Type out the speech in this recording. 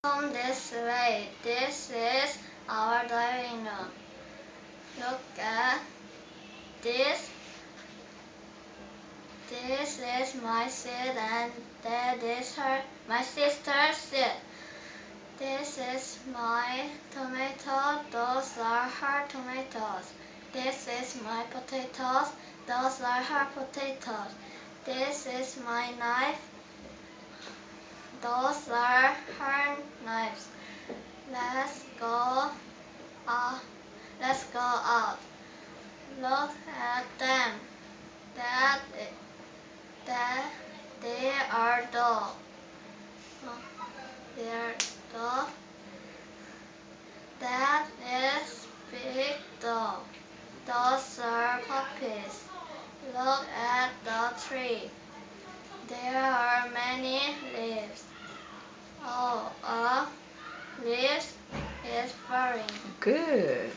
Come this way. This is our dining room. Look at this. This is my seat and that is my sister's seat. This is my tomato. Those are her tomatoes. This is my potatoes. Those are her potatoes. This is my knife. Those are her knives. Let's go. Uh, let's go out. Look at them. That, that they are dogs. They are dogs. That is big dog. Those are puppies. Look at the tree. There are many leaves. Oh, a leaf is falling. Good.